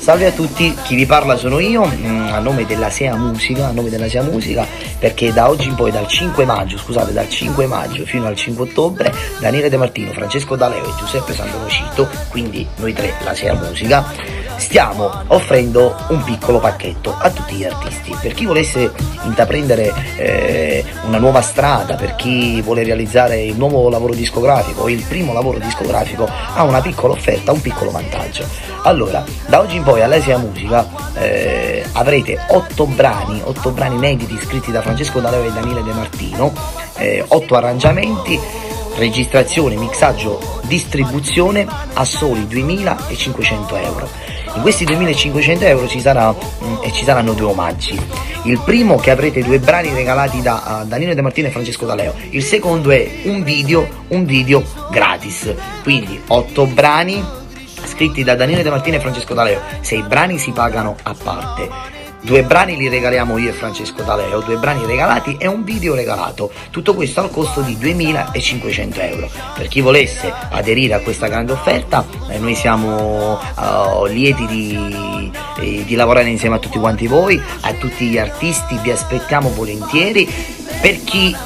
Salve a tutti, chi vi parla sono io, a nome della SEA Musica, perché da oggi in poi, dal 5 maggio fino al 5 ottobre, Daniele De Martino, Francesco D'Aleo e Giuseppe Sandonocito, quindi noi tre, la SEA Musica, stiamo offrendo un piccolo pacchetto a tutti gli artisti. Per chi volesse intraprendere una nuova strada, per chi vuole realizzare il nuovo lavoro discografico o il primo lavoro discografico, ha una piccola offerta, un piccolo vantaggio. Allora, da oggi in poi alla SEA Musica avrete 8 brani inediti scritti da Francesco D'Aleo e Daniele De Martino, 8 arrangiamenti, registrazione, mixaggio, distribuzione a soli 2.500 euro. In questi 2.500 euro ci saranno 2 omaggi. Il primo, che avrete 2 brani regalati da Daniele De Martino e Francesco D'Aleo. Il secondo è un video gratis. Quindi 8 brani scritti da Daniele De Martino e Francesco D'Aleo. 6 brani si pagano a parte. 2 brani li regaliamo io e Francesco D'Aleo, 2 brani regalati e un video regalato. Tutto questo al costo di 2.500 euro. Per chi volesse aderire a questa grande offerta, noi siamo lieti di lavorare insieme a tutti quanti voi, a tutti gli artisti, vi aspettiamo volentieri. Per chi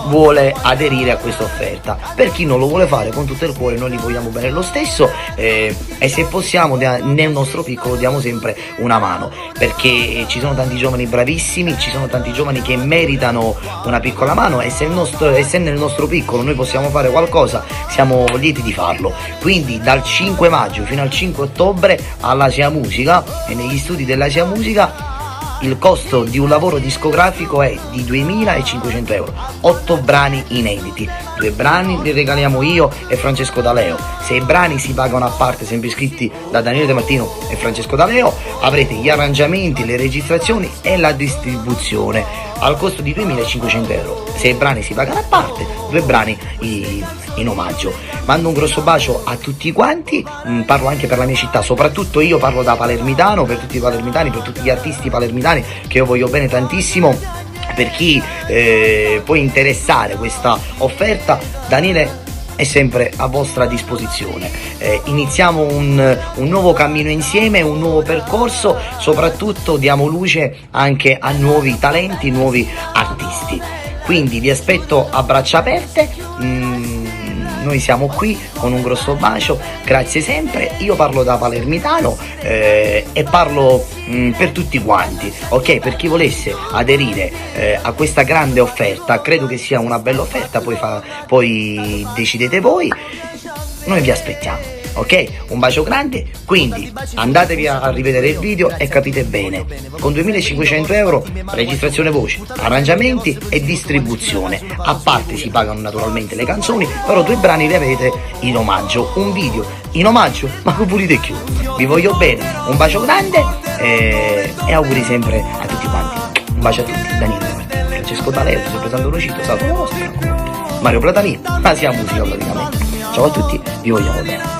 vuole aderire a questa offerta, per chi non lo vuole fare, con tutto il cuore noi li vogliamo bene lo stesso, e se possiamo nel nostro piccolo diamo sempre una mano, perché ci sono tanti giovani bravissimi, ci sono tanti giovani che meritano una piccola mano, e se nel nostro piccolo noi possiamo fare qualcosa, siamo lieti di farlo. Quindi dal 5 maggio fino al 5 ottobre alla SEA Musica e negli studi della SEA Musica il costo di un lavoro discografico è di 2.500 euro, 8 brani inediti, 2 brani li regaliamo io e Francesco D'Aleo, 6 brani si pagano a parte, sempre scritti da Daniele De Martino e Francesco D'Aleo. Avrete gli arrangiamenti, le registrazioni e la distribuzione al costo di 2.500 euro, 6 brani si pagano a parte, 2 brani in omaggio. Mando un grosso bacio a tutti quanti, parlo anche per la mia città, soprattutto io parlo da palermitano, per tutti i palermitani, per tutti gli artisti palermitani che io voglio bene tantissimo. Per chi può interessare questa offerta, Daniele è sempre a vostra disposizione. Iniziamo un nuovo cammino insieme, un nuovo percorso, soprattutto diamo luce anche a nuovi talenti, nuovi artisti. Quindi vi aspetto a braccia aperte. Noi siamo qui con un grosso bacio, grazie sempre. Io parlo da palermitano e parlo per tutti quanti, ok? Per chi volesse aderire a questa grande offerta, credo che sia una bella offerta, poi decidete voi, noi vi aspettiamo. Ok? Un bacio grande, quindi andatevi a rivedere il video e capite bene. Con 2.500 euro registrazione voce, arrangiamenti e distribuzione. A parte si pagano naturalmente le canzoni, però 2 brani li avete in omaggio, un video in omaggio, ma che volete più? Vi voglio bene, un bacio grande e auguri sempre a tutti quanti. Un bacio a tutti, Daniele, Francesco D'Aleo, Giuseppe Sandonocito, Salvo Nostro, Mario Platanini, ma sia musica praticamente. Ciao a tutti, vi vogliamo bene.